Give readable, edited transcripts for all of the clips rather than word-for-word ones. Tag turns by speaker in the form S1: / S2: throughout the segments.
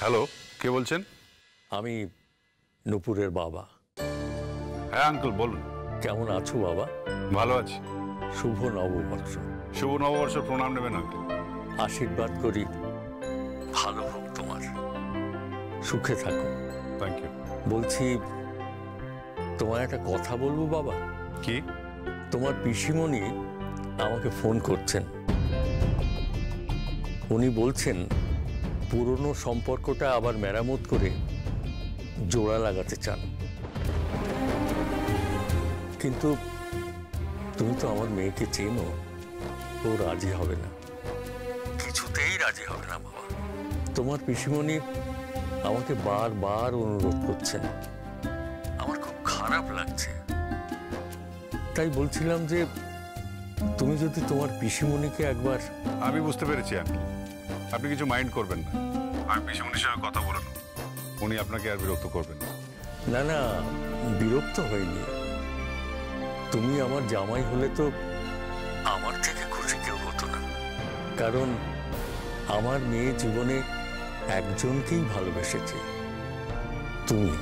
S1: Hello, কে বলছেন?
S2: আমি নুপুরের বাবা।
S1: হ্যাঁ আঙ্কেল বলুন।
S2: কেমন আছো বাবা?
S1: ভালো আছি।
S2: শুভ নববর্ষ।
S1: শুভ নববর্ষের প্রণাম নেবেন আঙ্কেল।
S2: আশীর্বাদ করি ভালো হোক তোমার, সুখে থাকো।
S1: Thank you.
S2: বলছি তোমার একটা কথা বলবো বাবা।
S1: কি?
S2: তোমার পিসিমণি আমাকে ফোন করছেন। উনি বলছেন পুরনো সম্পর্কটা আবার মেরামত করে জোড়া লাগাতে চান, কিন্তু তুমি তো আমার মেয়েকে চেনো, ও রাজি হবে না, কিছুতেই রাজি হবে না বাবা। তোমার পিসিমণি আমাকে বারবার অনুরোধ করছেন, আমার খুব খারাপ লাগছে। তাই বলছিলাম যে তুমি যদি তোমার পিসিমণিকে একবার।
S1: আমি বুঝতে পেরেছি আঙ্কেল, আপনি কিছু মাইন্ড করবেন না। আমি পিসিমণির সঙ্গে কথা বলে নেব, উনি আপনাকে আর বিরক্ত করবেন না।
S2: না না, বিরক্ত হয়নি। তুমি আমার জামাই হলে তো আমার থেকে খুশি কেউ হতো না, কারণ আমার মেয়ে জীবনে একজনকেই ভালোবেসেছে, তুমি।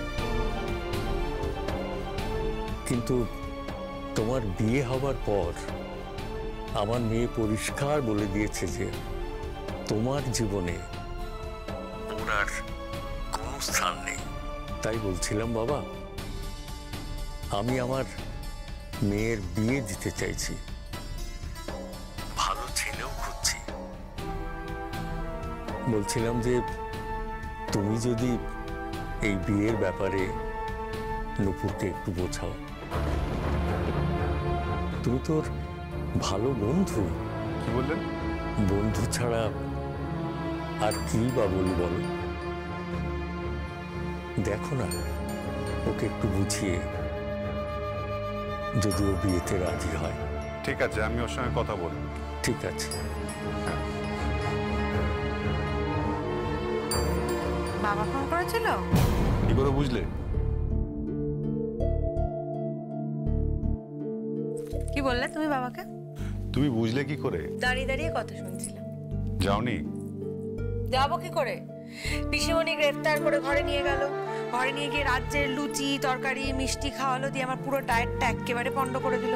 S2: কিন্তু তোমার বিয়ে হবার পর আমার মেয়ে পরিষ্কার বলে দিয়েছে যে তোমার জীবনে ওর আর কোনো স্থান নেই। তাই বলছিলাম বাবা, আমি আমার মেয়ের বিয়ে দিতে চাইছি, ভালো ছেলেও খুঁজছি। বলছিলাম যে তুমি যদি এই বিয়ের ব্যাপারে নুপুরকে একটু বোঝাও। তুমি তোর ভালো বন্ধু।
S1: কি বললেন?
S2: বন্ধু ছাড়া আর কি বা বলি বলো। দেখো না, ওকে একটু বুঝিয়ে যদি ও বিয়েতে রাজি হয়।
S1: ঠিক আছে, আমি ওর সঙ্গে কথা বলবো।
S2: ঠিক আছে।
S3: বাবা ফোন করেছিল?
S1: কি করে বুঝলে?
S3: কি বললে তুমি বাবাকে?
S1: তুমি বুঝলে কি করে?
S3: দাঁড়িয়ে দাঁড়িয়ে কথা শুনছিলাম।
S1: যাওনি?
S3: যাবো কি করে? পিসিমণি গ্রেফতার করে ঘরে নিয়ে গেল, ঘরে নিয়ে গিয়ে রাজ্যের লুচি তরকারি মিষ্টি খাওয়ালো, দিয়ে আমার পুরো ডায়েটটা একেবারে পন্ড করে দিল।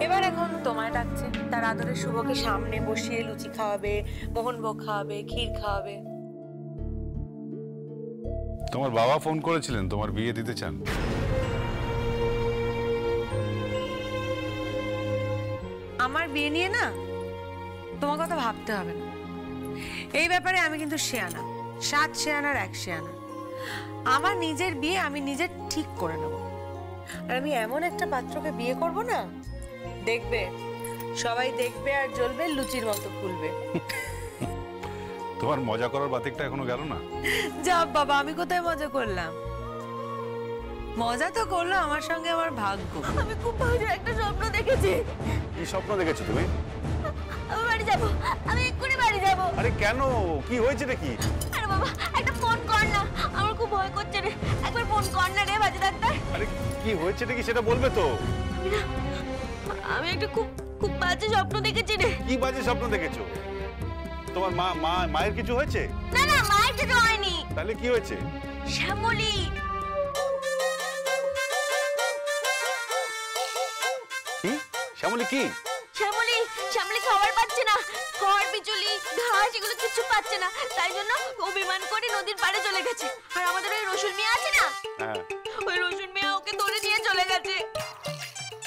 S3: এবার এখন তোমায় ডাকছে, তার আদরে শুভকে সামনে বসিয়ে লুচি খাওয়াবে, মোহনভোগ খাওয়াবে, ক্ষীর খাওয়াবে।
S1: তোমার বাবা ফোন করেছিলেন, তোমার বিয়ে দিতে চান।
S3: আমার বিয়ে নিয়ে না তোমার কথা ভাবতে হবে না। এই ব্যাপারে আমি কিন্তু শেয়ানা, 7 শেয়ানার 1 শেয়ানা। আমার নিজের বিয়ে আমি নিজে ঠিক করে নেব। আর আমি এমন একটা পাত্রকে বিয়ে করব না, দেখবে সবাই দেখবে আর জ্বলবে, লুচির মতো ফুলবে।
S1: তোমার মজা করার বাতিকটা এখনো গেল না?
S3: যা বাবা, আমি কোথায় মজা করলাম? মজা তো করলো আমার সঙ্গে আমার ভাগ্য। আমি খুব ভালো একটা স্বপ্ন দেখেছি।
S1: কি স্বপ্ন দেখেছো তুমি?
S3: আমি বাড়ি যাব, আমি এক্ষুনি বাড়ি যাব।
S1: আরে কেন, কি হয়েছে নাকি?
S3: আরে বাবা, একটা ফোন কর না, আমার খুব ভয় করছে রে। একবার ফোন কর না রে বাজে ডাক্তার।
S1: আরে কি হয়েছে নাকি সেটা বলবে তো?
S3: আমি একটা খুব খুব বাজে স্বপ্ন দেখেছি রে।
S1: কি বাজে স্বপ্ন দেখেছো? তোমার মায়ের কিছু হয়েছে?
S3: না না, মায়ের কিছু হয়নি।
S1: তাহলে কি হয়েছে?
S3: শ্যামলী।
S1: কি? শ্যামলী কি?
S3: শ্যামলী খাবার পাচ্ছে না, খড় বিচুলি ঘাস এগুলো কিছু পাচ্ছে না, তাই জন্য অভিমান করে নদীর পাড়ে চলে গেছে। আর আমাদের ওই রসুন মিয়া আছে না,
S1: হ্যাঁ,
S3: ওই রসুন মিয়া ওকে ধরে নিয়ে চলে গেছে।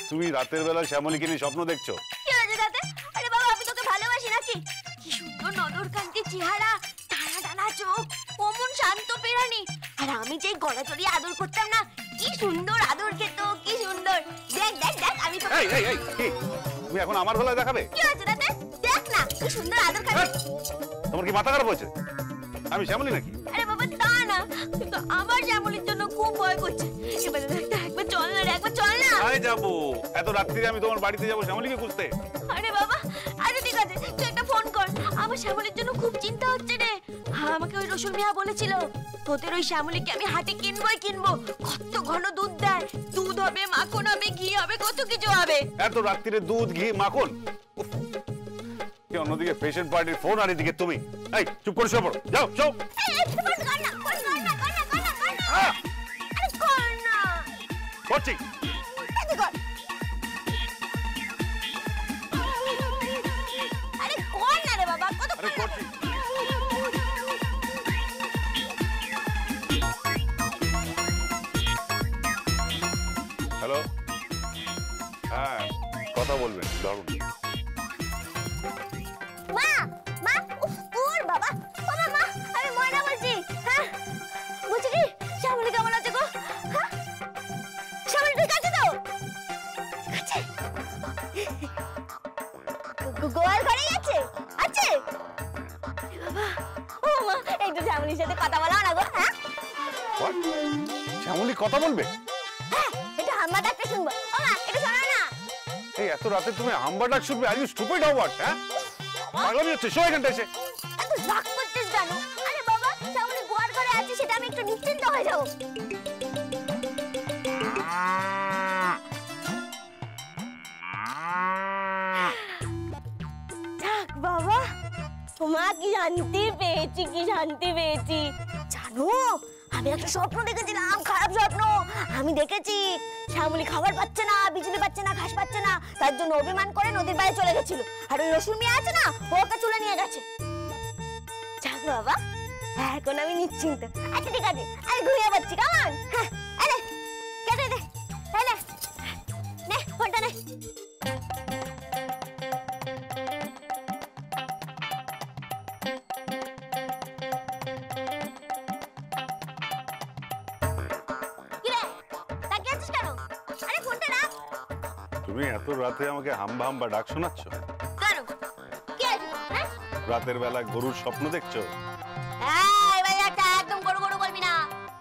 S1: তুমি রাতের বেলা শ্যামলীকে নিয়ে স্বপ্ন দেখছো?
S3: কি হয়েছে তাতে? আরে বাবা, আমি তোকে ভালোবাসি নাকি? কি সুন্দর নদরকান্তি চেহারা, টানা টানা চোখ, অমন শান্ত প্রাণী। আর আমি যেই গলা চড়িয়ে আদর করতাম না, কি সুন্দর আদর খেত, কি সুন্দর। দেখ দেখ দেখ, আমি তো।
S1: এই এই এই কি? তুমি এখন আমার গলায় দেখাবে?
S3: কি হয়েছে তাতে? দেখ না, কি সুন্দর আদর খাবে।
S1: তোমার কি মাথা খারাপ হয়েছে? আমি শ্যামলী নাকি?
S3: আরে বাবা তা না, কিন্তু আমার শ্যামলীর জন্য খুব ভয় করছে। এবার একবার চল না রে, একবার চল না।
S1: আরে যাবো, এত রাত্রিরে আমি তোমার বাড়িতে যাবো শ্যামলীকে খুঁজতে?
S3: আরে বাবা, আরে ঠিক আছে, তুই একটা ফোন কর। আমার শ্যামলীর জন্য খুব চিন্তা হচ্ছে রে। আমাকে ওই রসুন মিয়া বলেছিল তোদের ওই শ্যামলীকে আমি হাটে কিনবই কিনবো। কত ঘন দুধ দেয়, দুধ হবে, মাখন হবে, ঘি হবে, কত কিছু হবে।
S1: এত রাত্রিরে দুধ ঘি মাখন? অন্যদিকে পেশেন্ট পার্টির ফোন, আর এদিকে তুমি। এই চুপ করে শুয়ে পড়ো, যাও যাও। করছি। আরে করছি। হ্যালো, হ্যাঁ কথা বলবেন, দারুণ।
S4: মা মা ওর বাবা ও মা আমি ময়না বলছি। হ্যাঁ বলছি কি শ্যামলী কেমন আছে গো? হ্যাঁ শ্যামলী ঠিক আছে তো? ঠিক আছে গোয়াল ঘরে আছে আছে বাবা। ও মা একটু শ্যামলীর সাথে কথা বলা না গো? হ্যাঁ
S1: শ্যামলী কথা বলবে?
S4: হ্যাঁ এটা হাম্বা ডাকতে শুনবো। ও মা এটা শোনো না।
S1: এই এত রাতে তুমি হাম্বা ডাক শুনবে? Are you stupid or what? হ্যাঁ পাগলামি হচ্ছে, শো এখানটা এসে।
S4: এত রাগ করছিস কেন? আরে বাবা শ্যামলী গোয়াল ঘরে আছে সেটা আমি একটু নিশ্চিন্ত হয়ে যাবো। যাক বাবা তোমা কি শান্তি পেয়েছি, কি শান্তি পেয়েছি। জানো আমি একটা স্বপ্ন দেখেছিলাম, খারাপ স্বপ্ন। আমি দেখেছি শ্যামলী খাবার পাচ্ছে না, বিজলি পাচ্ছে না, ঘাস পাচ্ছে না, তার জন্য অভিমান করে নদীর পাড়ে চলে গেছিল। আর ওই রসুন মিয়া আছে না, ওকে তুলে নিয়ে গেছে। যাক বাবা এখন আমি নিশ্চিন্ত। আচ্ছা ঠিক আছে আমি ঘুমিয়ে পড়ছি। কেমন? হ্যাঁ এনে কেটে দে, এনে নে ফোনটা নে।
S1: তুমি এত রাতে আমাকে হাম্বা হাম্বা ডাক শোনাচ্ছ? রাতের বেলা গরুর স্বপ্ন দেখছো?
S4: একদম গরু গরু বলবি না।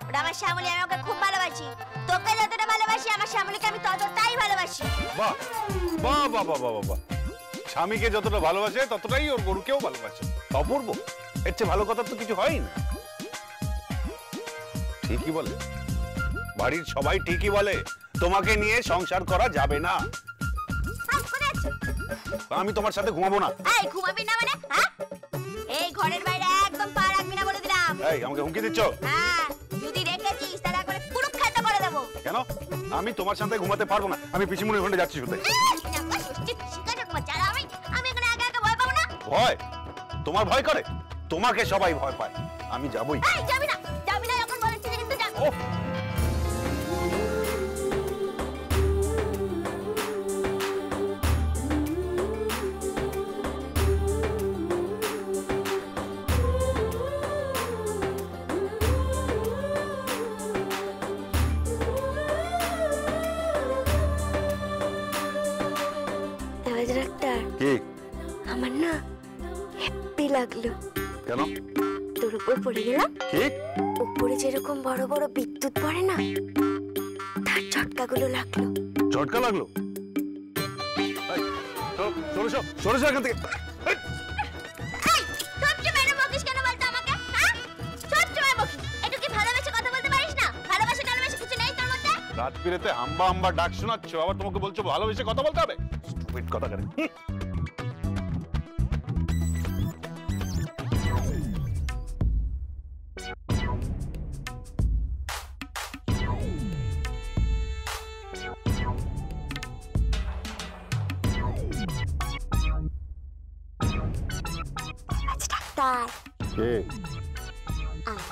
S4: ওটা আমার শ্যামলী, আমি ওকে খুব ভালোবাসি। তোকে যতটা ভালোবাসি আমার শ্যামলীকে আমি ততটাই ভালোবাসি।
S1: বাহ বাহ বাহ বাহ বাহ বাহ। স্বামীকে যতটা ভালোবাসে ততটাই ওর গরুকেও ভালোবাসে। অপূর্ব, এর চেয়ে ভালো কথা তো কিছু হয়ই না। ঠিকই বলে, বাড়ির সবাই ঠিকই বলে তোমাকে নিয়ে সংসার করা যাবে না। আমি তোমার সাথে ঘুমাবো না।
S4: এই ঘুমাবি না মানে? হ্যাঁ এই ঘরের বাইরে একদম পা রাখবি না বলে দিলাম।
S1: এই আমাকে হুমকি দিচ্ছ?
S4: হ্যাঁ যদি রেখেছিস তাহলে করে কুরুক্ষেত্র করে দেব।
S1: কেন? আমি তোমার সাথে ঘুমাতে পারবো না, আমি পিসিমণির ওখানে যাচ্ছি শুতে।
S4: আমি এখানে একা একা ভয় পাবো না।
S1: ভয়? তোমার ভয় করে? তোমাকে সবাই ভয় পায়, আমি যাবই।
S4: যাবি না, যাবি না যখন বলেছিস কিন্তু যাবি।
S1: কি?
S4: আমার না হ্যাপি লাগলো।
S1: কেন?
S4: তোর উপর পড়ে গেলাম।
S1: কি?
S4: উপরে যেরকম বড় বড় বিদ্যুৎ পড়ে না, তার ঝটকাগুলো লাগলো।
S1: ঝটকা লাগলো? সরে এখান থেকে। রাত বিরেতে হাম্বা হাম্বা ডাক শোনাচ্ছ, আবার তোমাকে বলছো ভালোবেসে কথা বলতে হবে? স্টুপিড কথা কেন?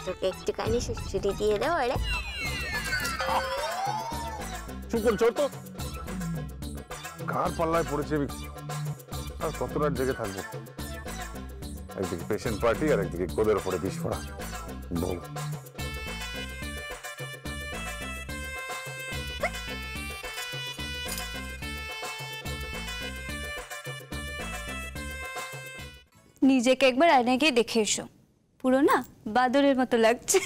S4: তোকে একটুখানি সুশ্রুতি দিয়ে দেবো রে।
S1: চুপ করছো তো? কার পাল্লায় পড়েছে? আর কত রাত জেগে থাকবো? একদিকে পেশেন্ট পার্টি আর একদিকে কোদের উপরে বিস্ফোরণ। বল
S5: নিজেকে একবার আয়নায় গিয়ে দেখে এসো, পুরো না বাদরের মতো লাগছে।